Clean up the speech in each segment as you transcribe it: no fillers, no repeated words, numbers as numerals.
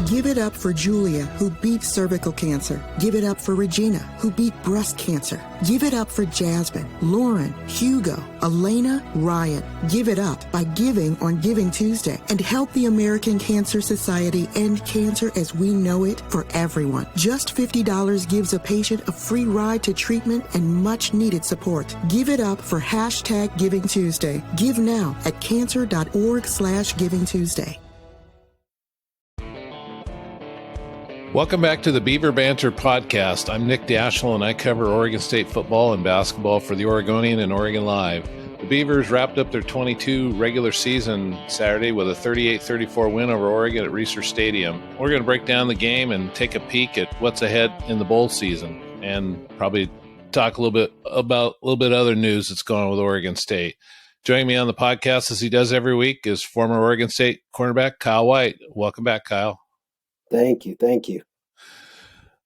Give it up for Julia, who beat cervical cancer. Give it up for Regina, who beat breast cancer. Give it up for Jasmine, Lauren, Hugo, Elena, Ryan. Give it up by giving on Giving Tuesday and help the American Cancer Society end cancer as we know it for everyone. Just $50 gives a patient a free ride to treatment and much needed support. Give it up for #Giving Tuesday. Give now at cancer.org/Giving Tuesday. Welcome back to the Beaver Banter podcast. I'm Nick Daschel, and I cover Oregon State football and basketball for the Oregonian and OregonLive. The Beavers wrapped up their 22 regular season Saturday with a 38-34 win over Oregon at Research Stadium. We're going to break down the game and take a peek at what's ahead in the bowl season, and probably talk a little bit about other news that's going on with Oregon State. Joining me on the podcast, as he does every week, is former Oregon State cornerback Kyle White. Welcome back, Kyle. Thank you.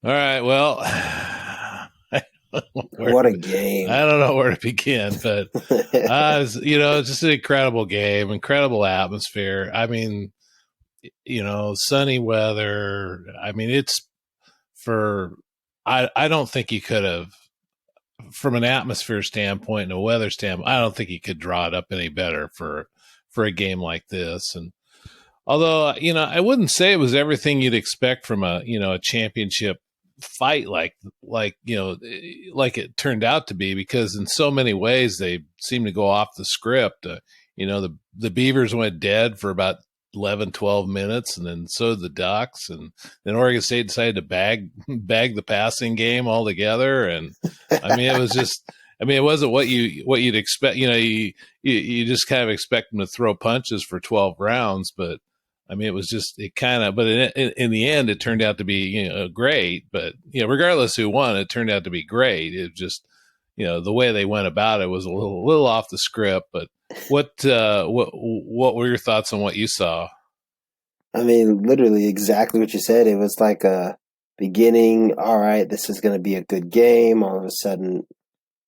All right, well, what a game. I don't know where to begin, but, just an incredible game, incredible atmosphere. I mean, sunny weather. I mean, I don't think you could have, from an atmosphere standpoint and a weather standpoint, I don't think you could draw it up any better for a game like this. And although, I wouldn't say it was everything you'd expect from a championship fight like it turned out to be, because in so many ways they seem to go off the script. The Beavers went dead for about 11, 12 minutes, and then so did the Ducks, and then Oregon State decided to bag the passing game altogether. And I mean, it was just, it wasn't what you'd expect. You just kind of expect them to throw punches for 12 rounds, but I mean, it was just, but in the end, it turned out to be, great. But, regardless who won, it turned out to be great. It just, the way they went about it was a little off the script. But what were your thoughts on what you saw? I mean, literally exactly what you said. It was like a beginning. All right, this is going to be a good game. All of a sudden,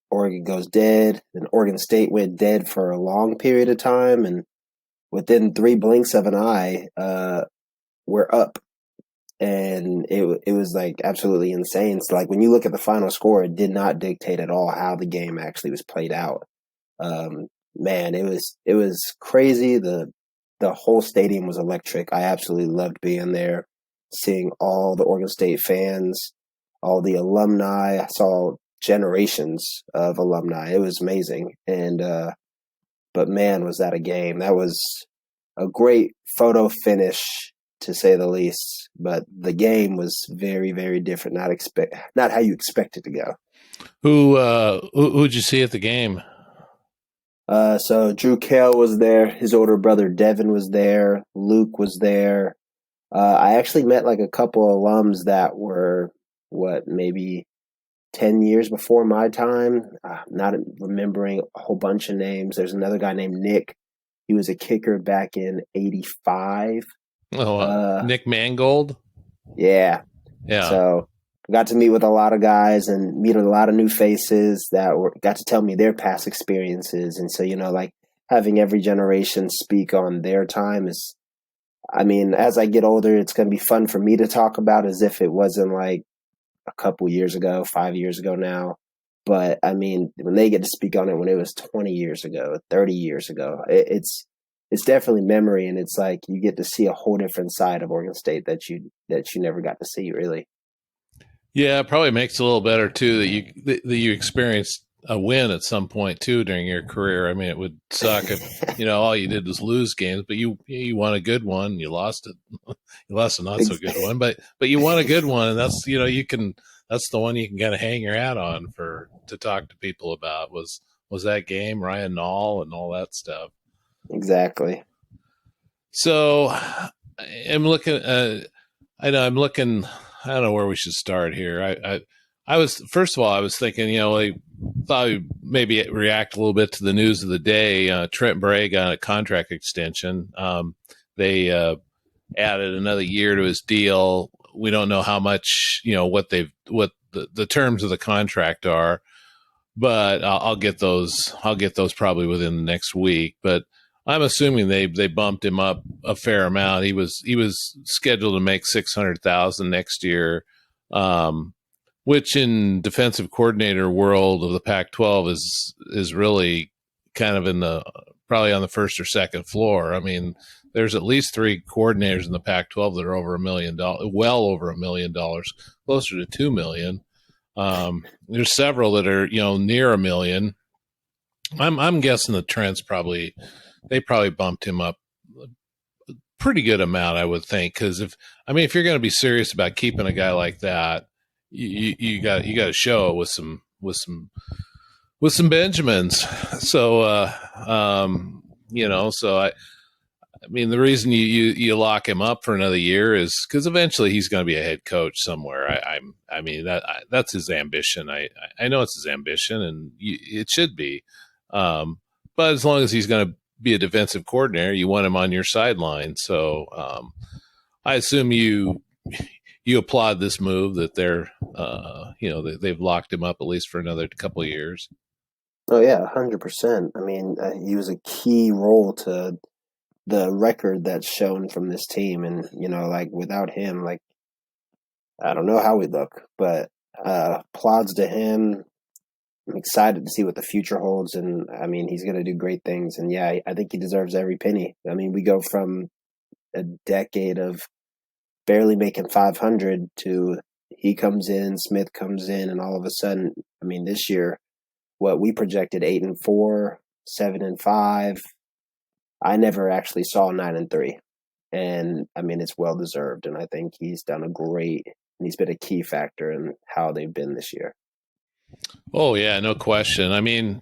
Oregon goes dead. Then Oregon State went dead for a long period of time. And within 3 blinks of an eye, we're up. And it was like absolutely insane. So like when you look at the final score, it did not dictate at all how the game actually was played out. Man, it was crazy. The whole stadium was electric. I absolutely loved being there, seeing all the Oregon State fans, all the alumni. I saw generations of alumni. It was amazing. And but man, was that a game. That was a great photo finish, to say the least. But the game was very, very different. Not how you expect it to go. Who'd you see at the game? So Drew Kale was there. His older brother Devin was there. Luke was there. I actually met like a couple of alums that were maybe 10 years before my time. Not remembering a whole bunch of names. There's another guy named Nick. He was a kicker back in 85. Nick Mangold? Yeah. So I got to meet with a lot of guys and meet a lot of new faces that got to tell me their past experiences. And so, like having every generation speak on their time is, as I get older, it's going to be fun for me to talk about as if it wasn't like a couple years ago, 5 years ago now. But when they get to speak on it when it was 20 years ago, 30 years ago, it's definitely memory. And it's like you get to see a whole different side of Oregon State that you never got to see, really. Yeah, it probably makes it a little better too that you experienced a win at some point too during your career. I mean, it would suck if all you did was lose games, but you won a good one. You lost it. You lost a not so good one, but you won a good one, and that's that's the one you can kind of hang your hat on to talk to people about. Was that game, Ryan Nall and all that stuff? Exactly. So I'm looking. I don't know where we should start here. I was thinking, I thought we'd maybe react a little bit to the news of the day. Trent Bray got a contract extension. They added another year to his deal. We don't know how much, what the terms of the contract are, but I'll get those probably within the next week. But I'm assuming they bumped him up a fair amount. He was scheduled to make 600,000 next year, which in defensive coordinator world of the Pac-12 is really kind of in the probably on the first or second floor. I mean, there's at least 3 coordinators in the Pac-12 that are over $1 million, well over $1 million, closer to $2 million. There's several that are near $1 million. I'm guessing the Trent's probably bumped him up a pretty good amount, I would think, because if you're going to be serious about keeping a guy like that, you got to show it with some Benjamins. So so I mean, the reason you lock him up for another year is because eventually he's going to be a head coach somewhere. That's his ambition. I know it's his ambition, and it should be. But as long as he's going to be a defensive coordinator, you want him on your sideline. So I assume you applaud this move that they're they've locked him up at least for another couple of years. Oh yeah, 100%. I mean, he was a key role to the record that's shown from this team, and like without him, like I don't know how we look, but applauds to him. I'm excited to see what the future holds, and I mean, he's going to do great things. And yeah, I think he deserves every penny. I mean, we go from a decade of barely making 500 to he comes in, Smith comes in, and all of a sudden, I mean, this year, what we projected 8-4, 7-5. I never actually saw 9-3, and I mean, it's well deserved. And I think he's done and he's been a key factor in how they've been this year. Oh yeah, no question. I mean,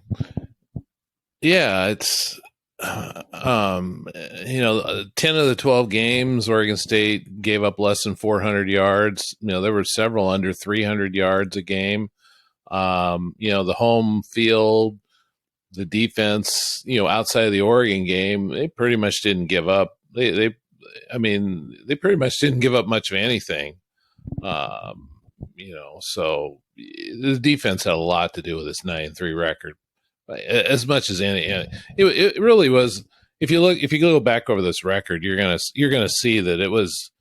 yeah, it's 10 of the 12 games, Oregon State gave up less than 400 yards. There were several under 300 yards a game. The home field, the defense, outside of the Oregon game, they pretty much didn't give up. They pretty much didn't give up much of anything. So the defense had a lot to do with this 9-3 record, as much as any. It really was. If you go back over this record, you're gonna see that it was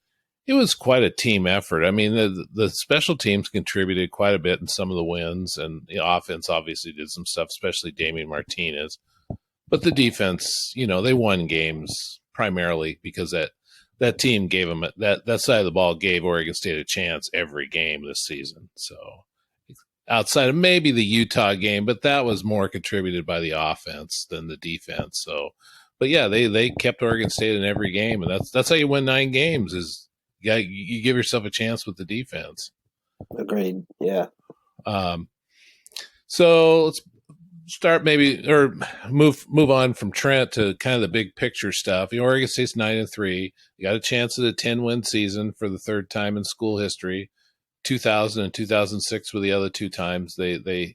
quite a team effort. I mean, the special teams contributed quite a bit in some of the wins, and the offense obviously did some stuff, especially Damien Martinez. But the defense, they won games primarily because that team gave them that side of the ball gave Oregon State a chance every game this season. So outside of maybe the Utah game, but that was more contributed by the offense than the defense. So, but yeah, they kept Oregon State in every game, and that's how you win 9 games. Is you give yourself a chance with the defense. Agreed. Yeah. So let's start move on from Trent to kind of the big picture stuff. Oregon State's 9-3. You got a chance at a 10-win season for the third time in school history. 2000 and 2006 were the other 2 times they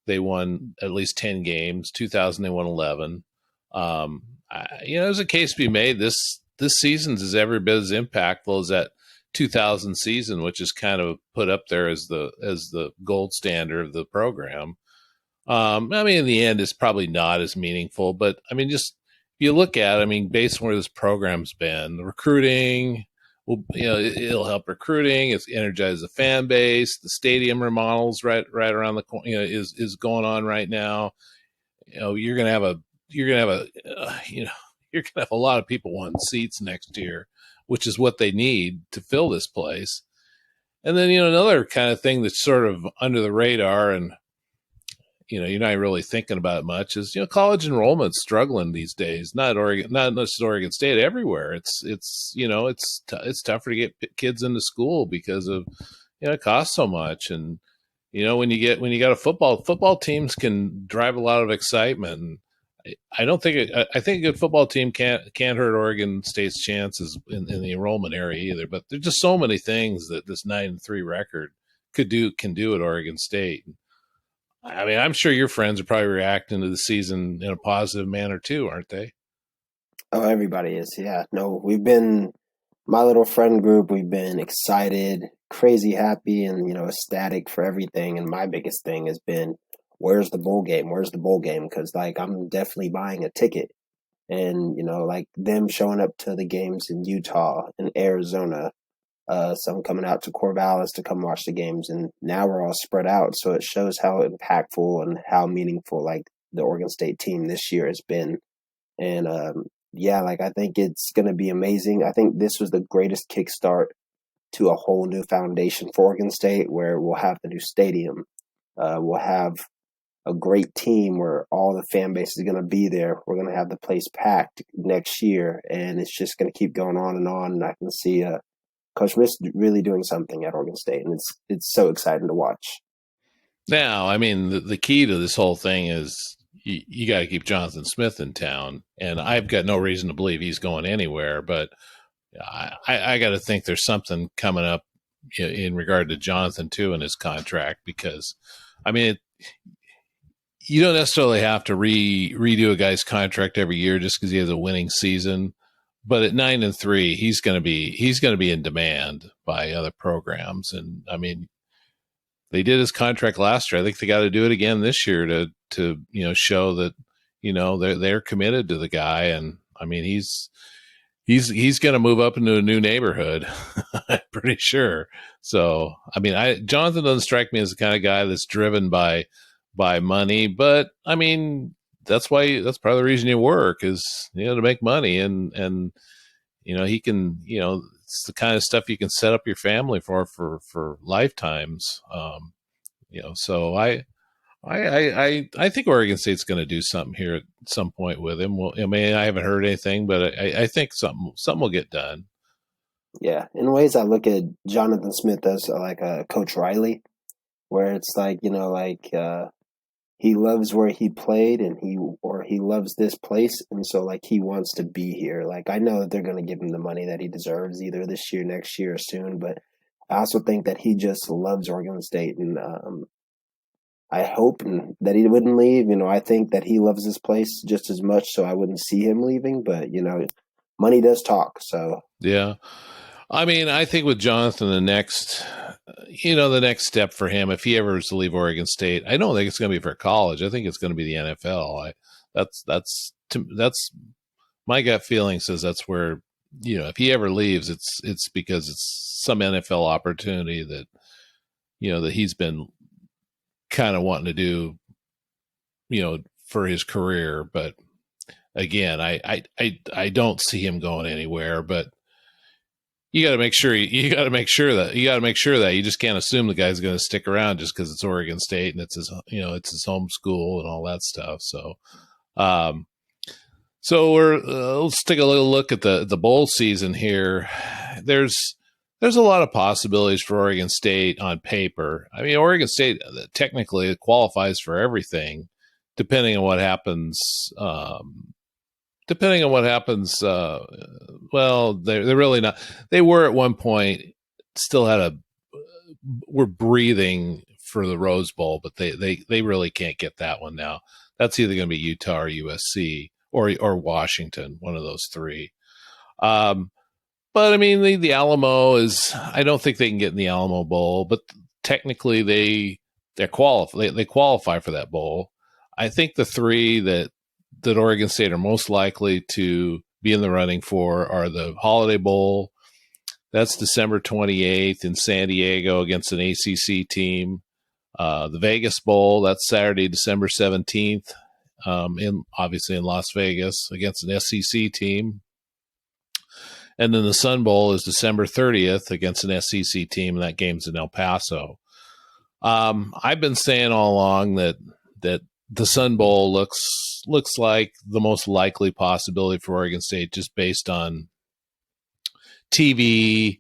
won at least 10 games. 2000 they won 11. There's a case to be made. This season's is every bit as impactful as that 2000 season, which is kind of put up there as the gold standard of the program. In the end, it's probably not as meaningful, but I mean, just if you look at it, based on where this program's been, the recruiting, it'll help recruiting. It's energized the fan base. The stadium remodels right around the corner, is going on right now. You're gonna have a lot of people wanting seats next year, which is what they need to fill this place. And then, another kind of thing that's sort of under the radar and, you're not really thinking about it much is, college enrollment's struggling these days. Not just Oregon State, everywhere. It's tougher to get kids into school because of, it costs so much. And, when you got a football teams can drive a lot of excitement. I think a good football team can't hurt Oregon State's chances in the enrollment area either. But there's just so many things that this 9-3 record can do at Oregon State. I'm sure your friends are probably reacting to the season in a positive manner too, aren't they? Oh, everybody is. Yeah. No, my little friend group, we've been excited, crazy happy, and, ecstatic for everything. And my biggest thing has been, where's the bowl game? Where's the bowl game? Because, I'm definitely buying a ticket. And, like them showing up to the games in Utah and Arizona, some coming out to Corvallis to come watch the games. And now we're all spread out. So it shows how impactful and how meaningful like the Oregon State team this year has been. And like I think it's going to be amazing. I think this was the greatest kickstart to a whole new foundation for Oregon State, where we'll have the new stadium. We'll have a great team where all the fan base is going to be there. We're going to have the place packed next year, and it's just going to keep going on. And I can see Coach Smith really doing something at Oregon State, and it's so exciting to watch. Now, I mean, the key to this whole thing is you got to keep Jonathan Smith in town, and I've got no reason to believe he's going anywhere. But I got to think there's something coming up in regard to Jonathan too in his contract, because I mean, you don't necessarily have to redo a guy's contract every year just because he has a winning season. But at 9-3, he's going to be in demand by other programs. And I mean, they did his contract last year. I think they got to do it again this year to show that they're committed to the guy. And I mean, he's going to move up into a new neighborhood. I'm pretty sure. So I mean, Jonathan doesn't strike me as the kind of guy that's driven by money, but I mean, that's part of the reason you work is, to make money, and he can, it's the kind of stuff you can set up your family for lifetimes. So I think Oregon State's going to do something here at some point with him. Well, I mean, I haven't heard anything, but I think something will get done. Yeah. In ways, I look at Jonathan Smith as like a Coach Riley, where it's like, he loves where he played, and he loves this place, and so like he wants to be here. Like I know that they're going to give him the money that he deserves either this year, next year, or soon, but I also think that he just loves Oregon State, and I hope that he wouldn't leave. I think that he loves this place just as much, so I wouldn't see him leaving. But money does talk. So yeah. I mean, I think with Jonathan, the next step for him, if he ever is to leave Oregon State, I don't think it's going to be for college. I think it's going to be the NFL. That's my gut feeling says that's where, if he ever leaves, it's because it's some NFL opportunity that, that he's been kind of wanting to do, for his career. But again, I don't see him going anywhere, but you got to make sure that you just can't assume the guy's going to stick around just because it's Oregon State and it's his home school and all that stuff. So, let's take a little look at the bowl season here. There's a lot of possibilities for Oregon State on paper. I mean, Oregon State technically qualifies for everything, depending on what happens. Well, they're really not. They were at one point still were breathing for the Rose Bowl, but they really can't get that one now. That's either going to be Utah or USC or Washington, one of those three. But I mean, the Alamo is. I don't think they can get in the Alamo Bowl, but technically they qualify for that bowl. I think the three that Oregon State are most likely to be in the running for are the Holiday Bowl. That's December 28th in San Diego against an ACC team. The Vegas Bowl, that's Saturday, December 17th, obviously in Las Vegas against an SEC team. And then the Sun Bowl is December 30th against an SEC team, and that game's in El Paso. I've been saying all along that the Sun Bowl looks like the most likely possibility for Oregon State, just based on TV.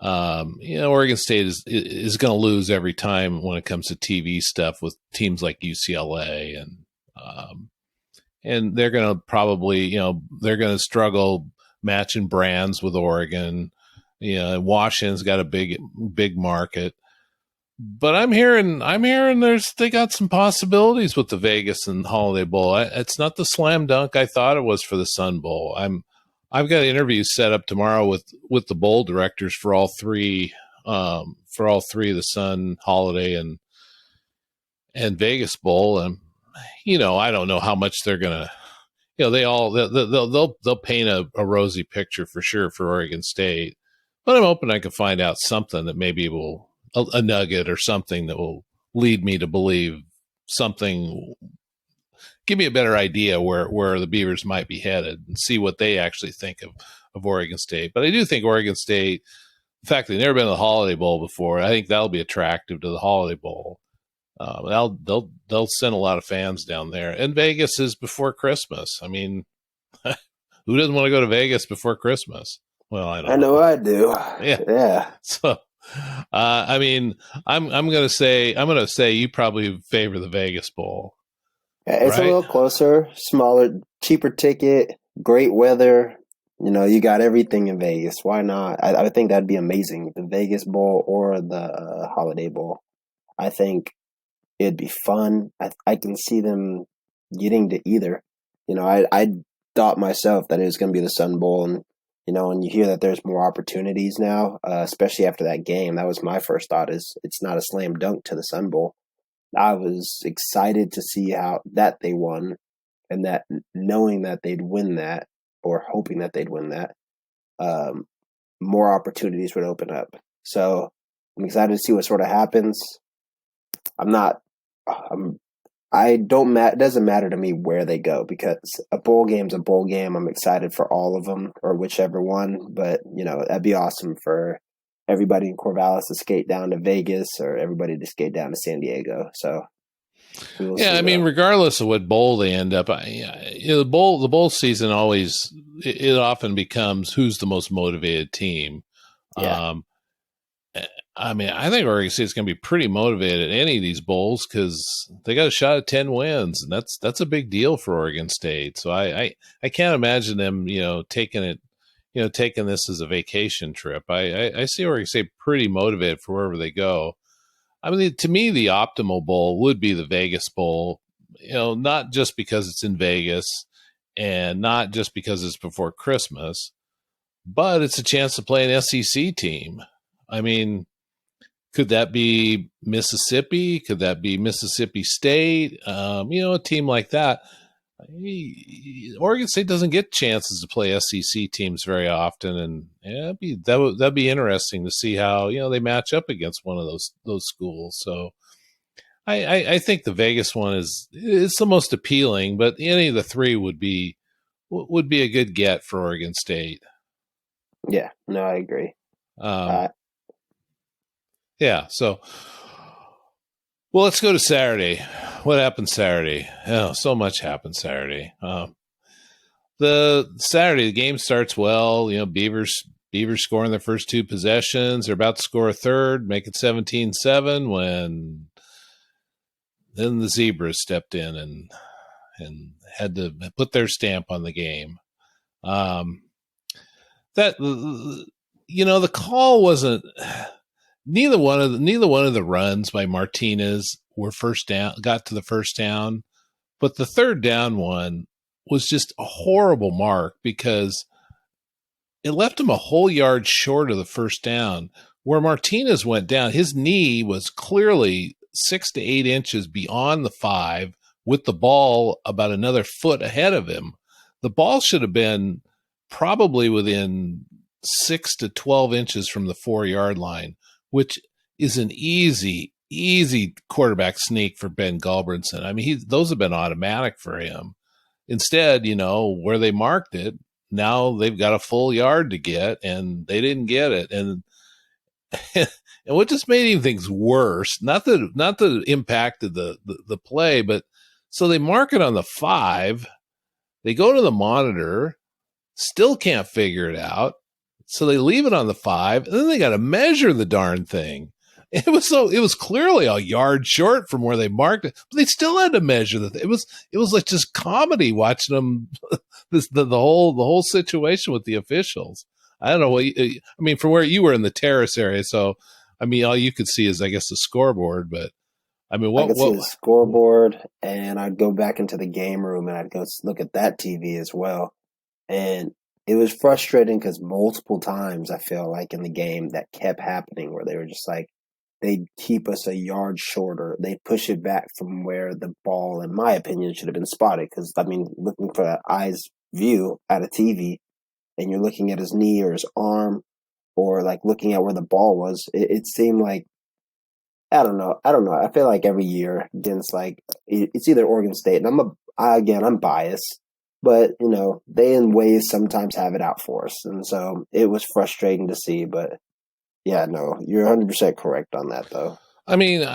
Oregon State is going to lose every time when it comes to TV stuff with teams like UCLA, and they're going to probably they're going to struggle matching brands with Oregon. Washington's got a big market. But I'm hearing they got some possibilities with the Vegas and Holiday Bowl. It's not the slam dunk I thought it was for the Sun Bowl. I've got interviews set up tomorrow with the bowl directors for all three the Sun, Holiday, and Vegas Bowl. And I don't know how much they're gonna they'll paint a rosy picture for sure for Oregon State. But I'm hoping I can find out something that maybe will a nugget or something that will lead me to believe something, give me a better idea where the Beavers might be headed and see what they actually think of Oregon State. But I do think Oregon State, the fact they've never been to the Holiday Bowl before, I think that'll be attractive to the Holiday Bowl. They'll send a lot of fans down there. And Vegas is before Christmas. I mean, who doesn't want to go to Vegas before Christmas? Well, I know I do. Yeah. So, I mean, I'm gonna say you probably favor the Vegas Bowl. It's right? a little closer, smaller, cheaper ticket, great weather. You got everything in Vegas. Why not? I think that'd be amazing. The Vegas Bowl or the Holiday Bowl. I think it'd be fun. I can see them getting to either. I thought myself that it was going to be the Sun Bowl, and and you hear that there's more opportunities now, especially after that game. That was my first thought: is it's not a slam dunk to the Sun Bowl. I was excited to see how that they won, and that knowing that they'd win that, or hoping that they'd win that, more opportunities would open up. So I'm excited to see what sort of happens. It doesn't matter to me where they go, because a bowl game's a bowl game. I'm excited for all of them, or whichever one, but that'd be awesome for everybody in Corvallis to skate down to Vegas, or everybody to skate down to San Diego. So we will see. I mean, regardless of what bowl they end up, the bowl season it often becomes who's the most motivated team. Yeah. I mean, I think Oregon State's going to be pretty motivated at any of these bowls because they got a shot at 10 wins, and that's a big deal for Oregon State. So I can't imagine them, taking this as a vacation trip. I see Oregon State pretty motivated for wherever they go. I mean, to me, the optimal bowl would be the Vegas Bowl, not just because it's in Vegas and not just because it's before Christmas, but it's a chance to play an SEC team. I mean, could that be Mississippi? Could that be Mississippi State? A team like that. Oregon State doesn't get chances to play SEC teams very often, and that'd be interesting to see how they match up against one of those schools. So I think the Vegas one is the most appealing, but any of the three would be a good get for Oregon State. Yeah, no, I agree. Yeah, so well, let's go to Saturday. What happened Saturday? Oh, so much happened Saturday. The game starts well. Beavers scoring their first two possessions. They're about to score a third, make it 17-7 when then the Zebras stepped in and had to put their stamp on the game. The call wasn't. Neither one of the runs by Martinez got to the first down, but the third down one was just a horrible mark because it left him a whole yard short of the first down. Where Martinez went down, his knee was clearly 6 to 8 inches beyond the 5, with the ball about another foot ahead of him. The ball should have been probably within 6 to 12 inches from the 4-yard line, which is an easy quarterback sneak for Ben Gulbranson. I mean, those have been automatic for him. Instead, where they marked it, now they've got a full yard to get, and they didn't get it. And and what just made things worse, not that it impacted the play, but so they mark it on the 5, they go to the monitor, still can't figure it out. So they leave it on the 5, and then they got to measure the darn thing. It was clearly a yard short from where they marked it, but they still had to measure the thing. It was like just comedy watching them. The whole situation with the officials. I don't know what from where you were in the terrace area, so all you could see is, I guess, the scoreboard. But I could see the scoreboard, and I'd go back into the game room and I'd go look at that TV as well, and it was frustrating because multiple times I feel like in the game that kept happening where they were just like, they keep us a yard shorter. They push it back from where the ball, in my opinion, should have been spotted. Because, I mean, looking for an eye's view at a TV, and you're looking at his knee or his arm, or like looking at where the ball was, it seemed like, I don't know. I feel like every year against like it's either Oregon State, and I'm biased, but you know they in ways sometimes have it out for us, and so it was frustrating to see. But yeah, no, you're 100% correct on that, though. I mean,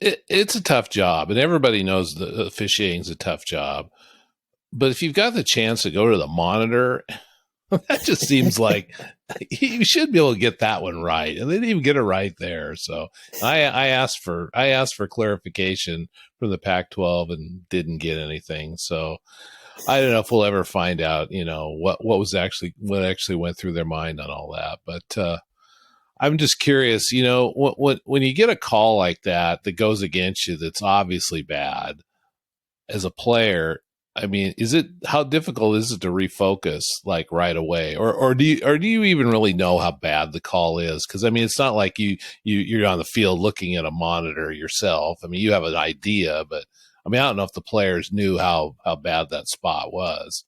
it's a tough job, and everybody knows the officiating is a tough job. But if you've got the chance to go to the monitor, that just seems like you should be able to get that one right, and they didn't even get it right there. So I asked for clarification from the Pac-12 and didn't get anything. So I don't know if we'll ever find out, you know, what actually went through their mind on all that. But I'm just curious, you know, when you get a call like that goes against you, that's obviously bad as a player. I mean, how difficult is it to refocus like right away, or do you even really know how bad the call is? Because I mean, it's not like you're on the field looking at a monitor yourself. I mean, you have an idea, but I mean, I don't know if the players knew how bad that spot was.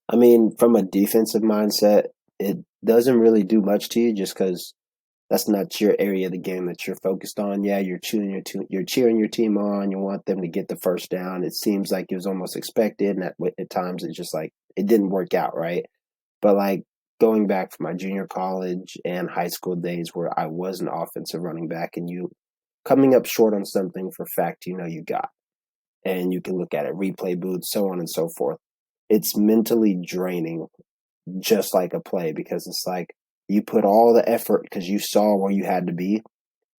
I mean, from a defensive mindset, it doesn't really do much to you just because that's not your area of the game that you're focused on. Yeah, you're cheering your team on. You want them to get the first down. It seems like it was almost expected, and at times it's just like it didn't work out right. But like going back from my junior college and high school days where I was an offensive running back, and you coming up short on something for fact you know you got, and you can look at it, replay booths, so on and so forth. It's mentally draining, just like a play, because it's like you put all the effort because you saw where you had to be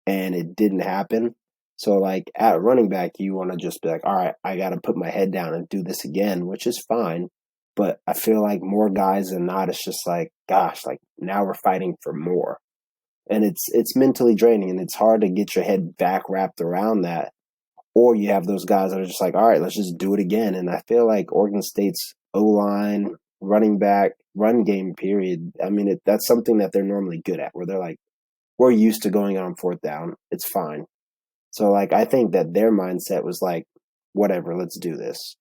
and it didn't happen. So like at running back, you want to just be like, all right, I got to put my head down and do this again, which is fine. But I feel like more guys than not, it's just like, gosh, like now we're fighting for more. And it's mentally draining, and it's hard to get your head back wrapped around that. Or you have those guys that are just like, all right, let's just do it again. And I feel like Oregon State's O-line, running back, run game, period. I mean, that's something that they're normally good at, where they're like, we're used to going on fourth down. It's fine. So, like, I think that their mindset was like, whatever, let's do this.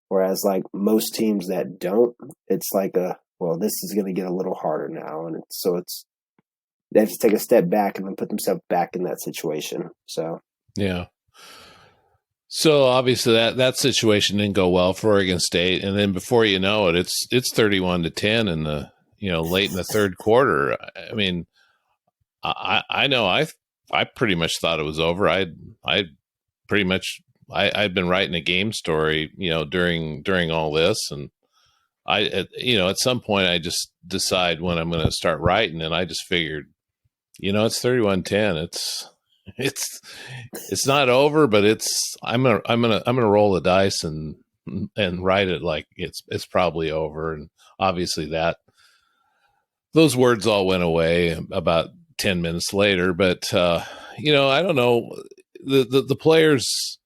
Whereas, like, most teams that don't, it's like well, this is going to get a little harder now. And they have to take a step back and then put themselves back in that situation. So, yeah. So obviously that situation didn't go well for Oregon State, and then before you know it, it's 31-10 in the late in the third quarter. I mean, I know I pretty much thought it was over. I'd been writing a game story during all this, and at some point I just decide when I'm going to start writing, and I just figured it's 31-10. It's not over, but I'm gonna roll the dice and write it like it's probably over. And obviously those words all went away about 10 minutes later. But I don't know, the players,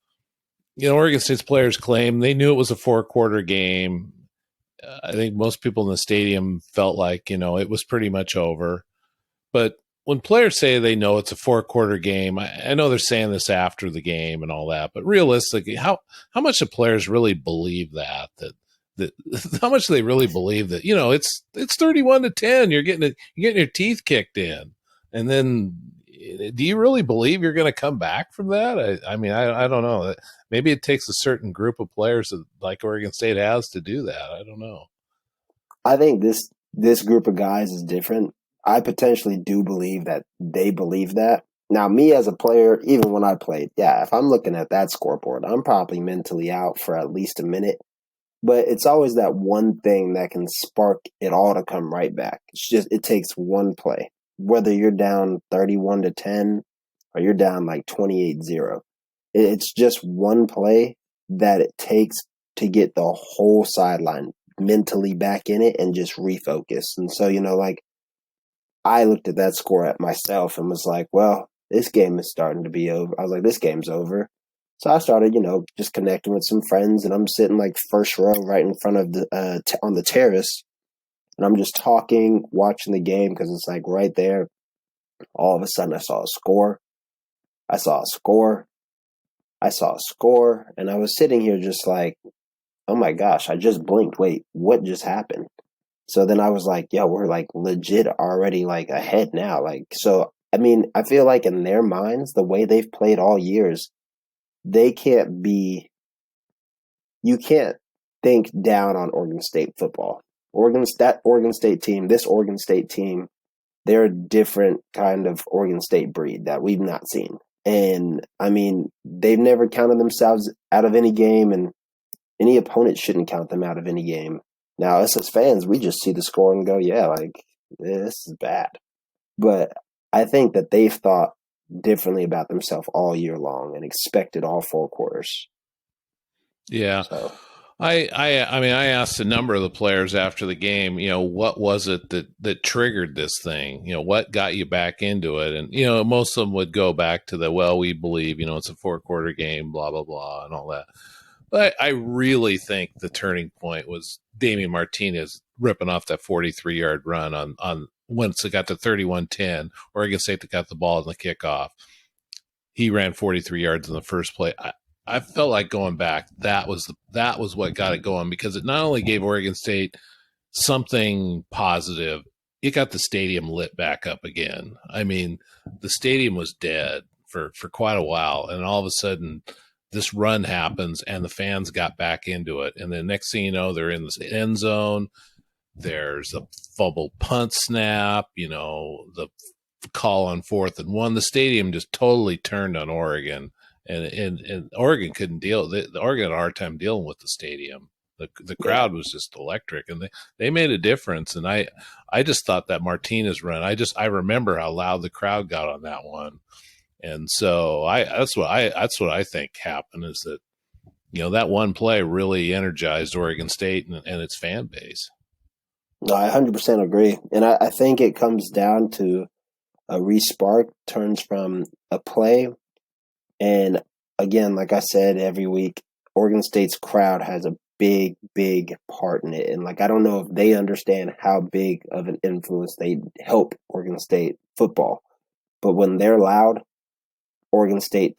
Oregon State's players claim they knew it was a 4-quarter game. I think most people in the stadium felt like it was pretty much over, but when players say they know it's a 4-quarter game, I know they're saying this after the game and all that, but realistically, how much do players really believe that how much do they really believe that it's 31-10, you're getting your teeth kicked in, and then do you really believe you're going to come back from that? I mean, I don't know. Maybe it takes a certain group of players that, like Oregon State has, to do that. I don't know. I think this group of guys is different. I potentially do believe that they believe that. Now, me as a player, even when I played, yeah, if I'm looking at that scoreboard, I'm probably mentally out for at least a minute. But it's always that one thing that can spark it all to come right back. It takes one play, whether you're down 31-10 or you're down like 28-0. It's just one play that it takes to get the whole sideline mentally back in it and just refocus. And so, like, I looked at that score at myself and was like, well, this game is starting to be over. I was like, this game's over. So I started, just connecting with some friends, and I'm sitting like first row right in front of on the terrace, and I'm just talking, watching the game because it's like right there. All of a sudden, I saw a score. I saw a score. I saw a score. And I was sitting here just like, oh my gosh, I just blinked. Wait, what just happened? So then I was like, yeah, we're like legit already like ahead now. Like, so, I mean, I feel like in their minds, the way they've played all years, they can't be, you can't think down on Oregon State football. That Oregon State team, this Oregon State team, they're a different kind of Oregon State breed that we've not seen. And I mean, they've never counted themselves out of any game, and any opponent shouldn't count them out of any game. Now, us as fans, we just see the score and go, yeah, like, this is bad. But I think that they've thought differently about themselves all year long and expected all 4 quarters. Yeah. So. I mean, I asked a number of the players after the game, what was it that triggered this thing? What got you back into it? And, most of them would go back to we believe, it's a 4-quarter game, blah, blah, blah, and all that. But I really think the turning point was Damien Martinez ripping off that 43-yard run on once it got to 31-10, Oregon State that got the ball in the kickoff. He ran 43 yards in the first play. I felt like going back. That was what got it going, because it not only gave Oregon State something positive, it got the stadium lit back up again. I mean, the stadium was dead for quite a while, and all of a sudden this run happens and the fans got back into it. And then next thing you know, they're in the end zone. There's a fumbled punt snap, the call on 4th and 1. The stadium just totally turned on Oregon. And Oregon couldn't deal. The Oregon had a hard time dealing with the stadium. The crowd was just electric, and they made a difference. And I just thought that Martinez run. I remember how loud the crowd got on that one, and so that's what I think happened, is that that one play really energized Oregon State and its fan base. No, I 100% agree, and I think it comes down to a re-spark turns from a play. And again, like I said, every week, Oregon State's crowd has a big, big part in it. And like, I don't know if they understand how big of an influence they help Oregon State football. But when they're loud, the Oregon State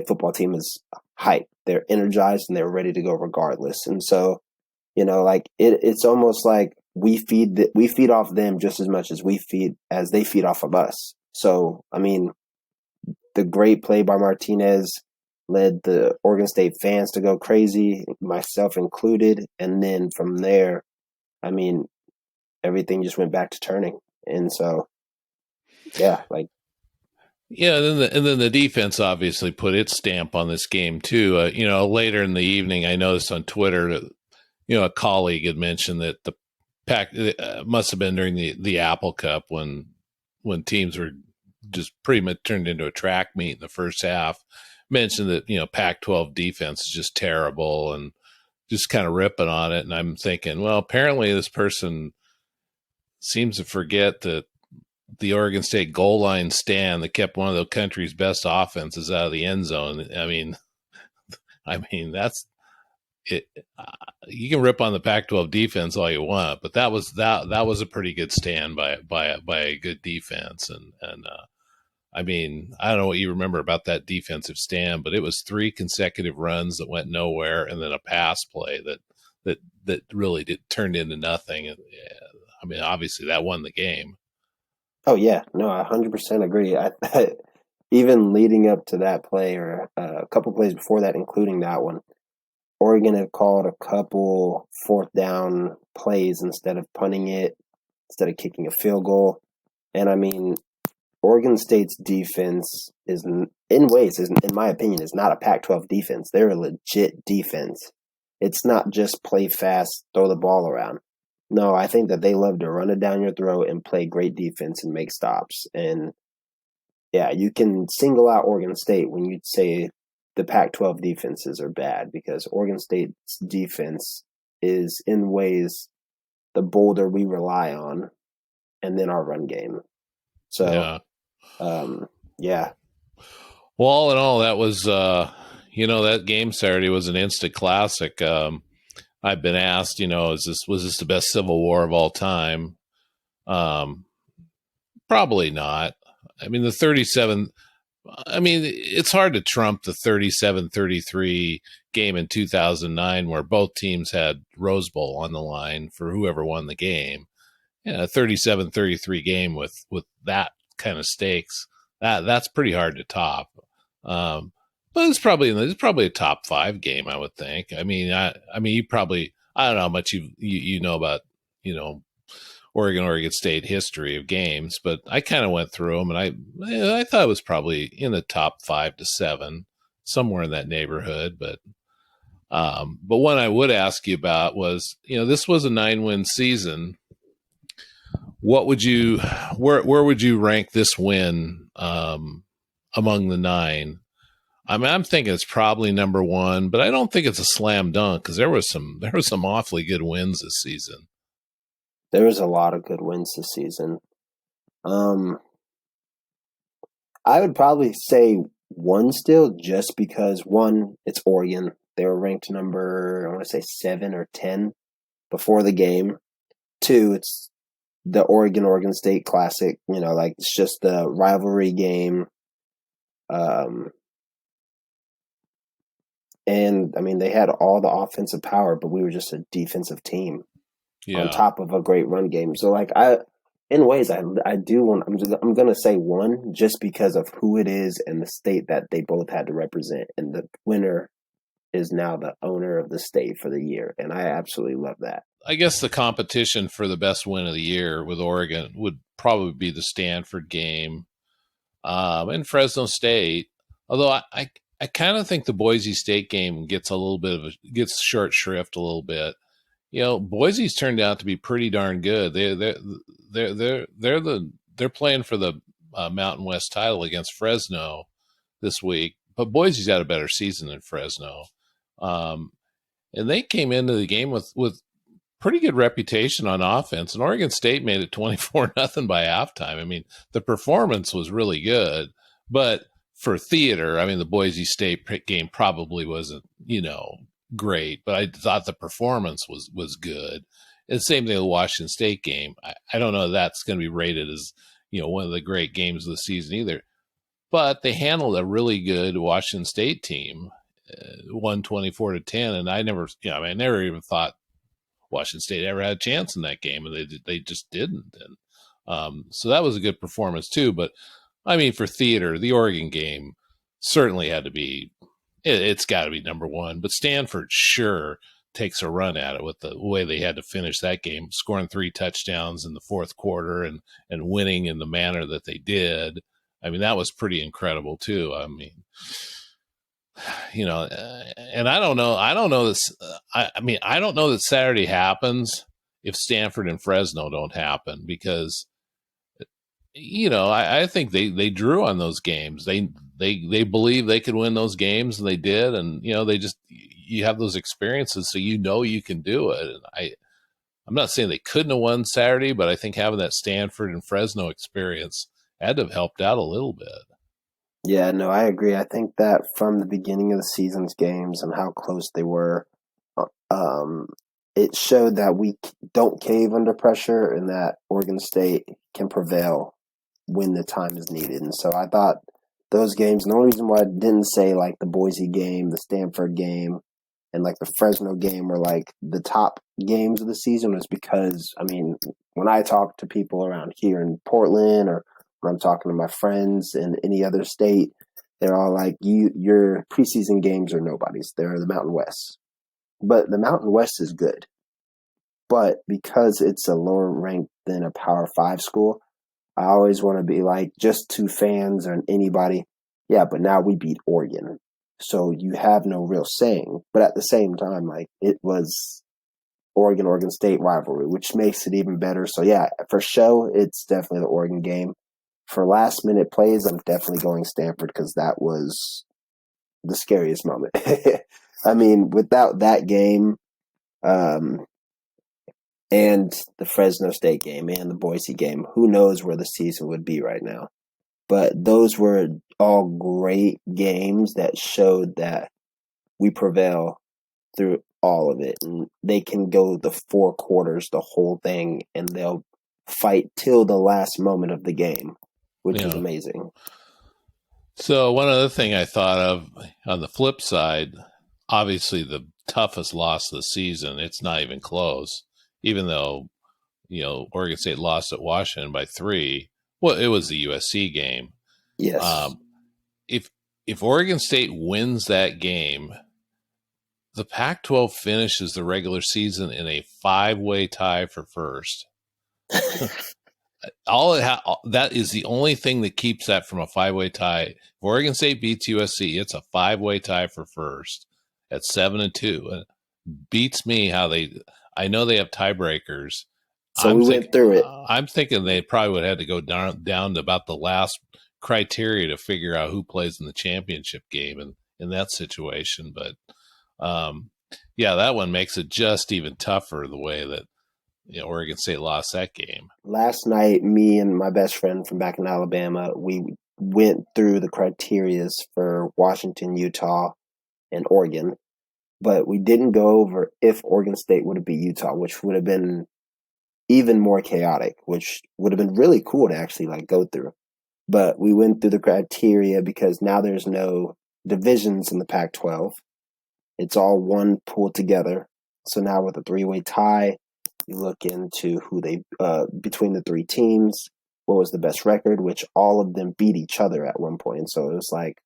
football team is hyped. They're energized and they're ready to go regardless. And so, like it's almost like we feed off them just as much as they feed off of us. So, I mean, the great play by Martinez led the Oregon State fans to go crazy, myself included. And then from there, I mean, everything just went back to turning. And so, yeah, like. Yeah, and then the defense obviously put its stamp on this game too. Later in the evening, I noticed on Twitter that, a colleague had mentioned that the Pac must have been during the Apple Cup when teams were just pretty much turned into a track meet in the first half, mentioned that, Pac-12 defense is just terrible and just kind of ripping on it. And I'm thinking, well, apparently this person seems to forget that the Oregon State goal line stand that kept one of the country's best offenses out of the end zone. I mean, that's it. You can rip on the Pac-12 defense all you want, but that was a pretty good stand by a good defense. And I mean, I don't know what you remember about that defensive stand, but it was 3 consecutive runs that went nowhere, and then a pass play that really turned into nothing. And, I mean, obviously that won the game. Oh yeah, no, I 100% agree. Even leading up to that play, or a couple plays before that, including that one, Oregon had called a couple 4th down plays instead of punting it, instead of kicking a field goal. And I mean, Oregon State's defense in my opinion, is not a Pac-12 defense. They're a legit defense. It's not just play fast, throw the ball around. No, I think that they love to run it down your throat and play great defense and make stops. And yeah, you can single out Oregon State when you say the Pac-12 defenses are bad, because Oregon State's defense is in ways the boulder we rely on, and then our run game. So, yeah. Well, all in all, that was, that game Saturday was an instant classic. I've been asked, was this the best Civil War of all time? Probably not. I mean, the 37, I mean, it's hard to trump the 37-33 game in 2009 where both teams had Rose Bowl on the line for whoever won the game. A 37-33 game with that kind of stakes, that's pretty hard to top. But it's probably a top 5 game, I would think. I mean, you probably, I don't know how much you know about, Oregon State history of games, but I kind of went through them, and I thought it was probably in the top 5 to 7, somewhere in that neighborhood. But one I would ask you about was, this was a 9-win season. What would you, where would you rank this win among the 9? I mean, I'm thinking it's probably number 1, but I don't think it's a slam dunk because there was some awfully good wins this season. There was a lot of good wins this season. I would probably say 1 still, just because 1, it's Oregon. They were ranked number, I want to say 7 or 10 before the game. 2, it's the Oregon State Classic. It's just the rivalry game. And I mean, they had all the offensive power, but we were just a defensive team. On top of a great run game. So in ways I do want, I'm going to say 1 just because of who it is and the state that they both had to represent. And the winner is now the owner of the state for the year. And I absolutely love that. I guess the competition for the best win of the year with Oregon would probably be the Stanford game and Fresno State. Although I kind of think the Boise State game gets gets short shrift a little bit. Boise's turned out to be pretty darn good. They're playing for the Mountain West title against Fresno this week, but Boise's had a better season than Fresno, and they came into the game with pretty good reputation on offense. And Oregon State made it 24-0 by halftime. I mean, the performance was really good, but for theater, I mean, the Boise State game probably wasn't, great, but I thought the performance was good. And same thing with the Washington State game. I don't know if that's going to be rated as, one of the great games of the season either. But they handled a really good Washington State team, won 24-10, and I never even thought Washington State ever had a chance in that game, and they just didn't. And so that was a good performance too. But I mean, for theater, the Oregon game certainly had to be. It's got to be number 1, but Stanford sure takes a run at it with the way they had to finish that game, scoring 3 touchdowns in the fourth quarter and winning in the manner that they did. I mean, that was pretty incredible too. I mean, and I don't know this. I don't know that Saturday happens if Stanford and Fresno don't happen because, I think they drew on those games. They believe they could win those games, and they did. And you have those experiences, so you can do it. And I'm not saying they couldn't have won Saturday, but I think having that Stanford and Fresno experience had to have helped out a little bit. Yeah, no, I agree. I think that from the beginning of the season's games and how close they were, it showed that we don't cave under pressure and that Oregon State can prevail when the time is needed. And so I thought those games, and the only reason why I didn't say like the Boise game, the Stanford game, and like the Fresno game were like the top games of the season was because, I mean, when I talk to people around here in Portland or when I'm talking to my friends in any other state, they're all like, your preseason games are nobody's. They're the Mountain West. But the Mountain West is good. But because it's a lower rank than a Power 5 school, I always want to be like, just to fans or anybody, yeah, but now we beat Oregon. So you have no real saying. But at the same time, like, it was Oregon State rivalry, which makes it even better. So yeah, for show, it's definitely the Oregon game. For last minute plays, I'm definitely going Stanford because that was the scariest moment. I mean, without that game, and the Fresno State game and the Boise game, who knows where the season would be right now. But those were all great games that showed that we prevail through all of it. And they can go the 4 quarters, the whole thing, and they'll fight till the last moment of the game. which is amazing. So one other thing I thought of on the flip side, obviously the toughest loss of the season, it's not even close, even though, Oregon State lost at Washington by 3. Well, it was the USC game. Yes. If Oregon State wins that game, the Pac-12 finishes the regular season in a 5-way tie for first. That is the only thing that keeps that from a 5-way tie. If Oregon State beats USC, it's a 5-way tie for first at 7-2. And beats me how I know they have tiebreakers. So we went through it. I'm thinking they probably would have to go down to about the last criteria to figure out who plays in the championship game in that situation. But that one makes it just even tougher the way that Oregon State lost that game. Last night, me and my best friend from back in Alabama, we went through the criterias for Washington, Utah, and Oregon, but we didn't go over if Oregon State would have beat Utah, which would have been even more chaotic, which would have been really cool to actually go through. But we went through the criteria because now there's no divisions in the Pac-12. It's all one pool together. So now with a 3-way tie, you look into who they between the 3 teams, what was the best record, which all of them beat each other at one point. So it was like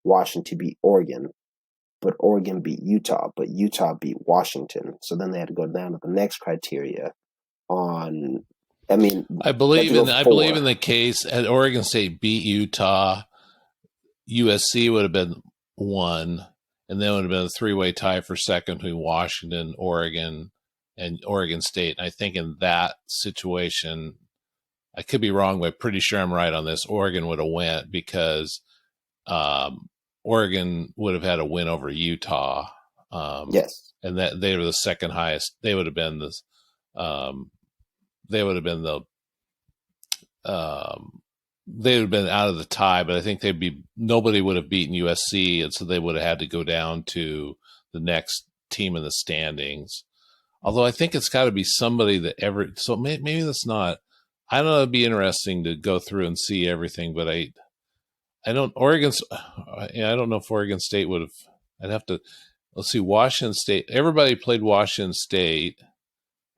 Washington beat Oregon, but Oregon beat Utah, but Utah beat Washington. So then they had to go down to the next criteria I believe in the case at Oregon State beat Utah, USC would have been 1, and then it would have been a 3-way tie for second between Washington, Oregon, and Oregon State. And I think in that situation, I could be wrong, but I'm pretty sure I'm right on this. Oregon would have went because Oregon would have had a win over Utah. Yes, and that they were the second highest. They would have been the they would have been out of the tie, but I think nobody would have beaten USC, and so they would have had to go down to the next team in the standings. Although I think it's got to be somebody so maybe that's not. I don't know. It'd be interesting to go through and see everything, but I don't. I don't know if Oregon State would have. I'd have to. Let's see. Washington State. Everybody played Washington State.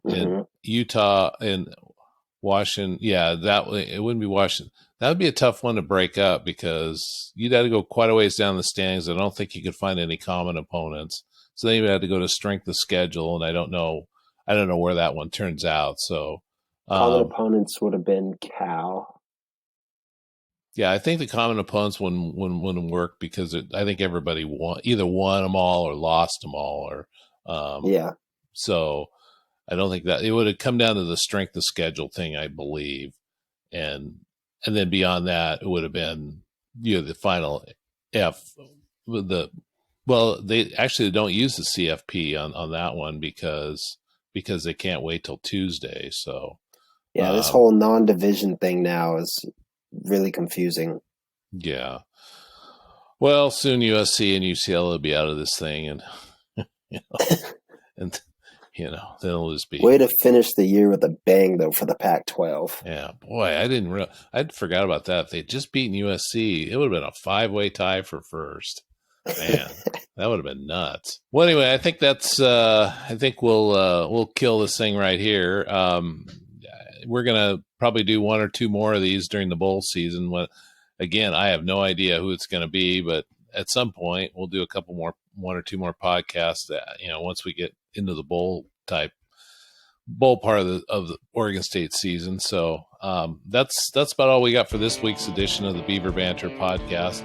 And Utah and Washington, it wouldn't be Washington. That would be a tough one to break up because you'd have to go quite a ways down the standings. I don't think you could find any common opponents. So then you would have to go to strength of schedule, and I don't know where that one turns out. So common opponents would have been Cal. Yeah, I think the common opponents wouldn't work because I think everybody either won them all or lost them all, or So I don't think that it would have come down to the strength of schedule thing, I believe, and then beyond that, it would have been the final F. They actually don't use the CFP on that one because they can't wait till Tuesday. So this whole non-division thing now is really confusing. Yeah. Well, soon USC and UCLA will be out of this thing, and they'll just be. Way to finish the year with a bang, though, for the Pac-12. Yeah, boy, I'd forgot about that. If they'd just beaten USC, it would have been a 5-way tie for first. Man, that would have been nuts. Well, anyway, I think that's. I think we'll kill this thing right here. We're gonna probably do 1 or 2 more of these during the bowl season. Again, I have no idea who it's going to be, but at some point we'll do a couple more, 1 or 2 more podcasts. Once we get into the bowl part of the Oregon State season. So that's about all we got for this week's edition of the Beaver Banter podcast.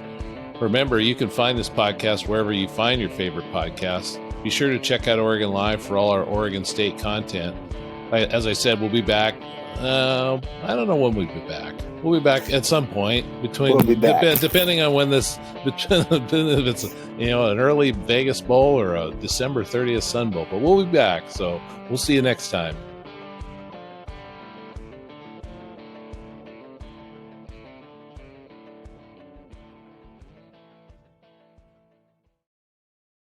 Remember, you can find this podcast wherever you find your favorite podcasts. Be sure to check out OregonLive for all our Oregon State content. As I said, we'll be back. I don't know when we'll be back. We'll be back at some point depending on when if it's an early Vegas Bowl or a December 30th Sun Bowl. But we'll be back. So we'll see you next time.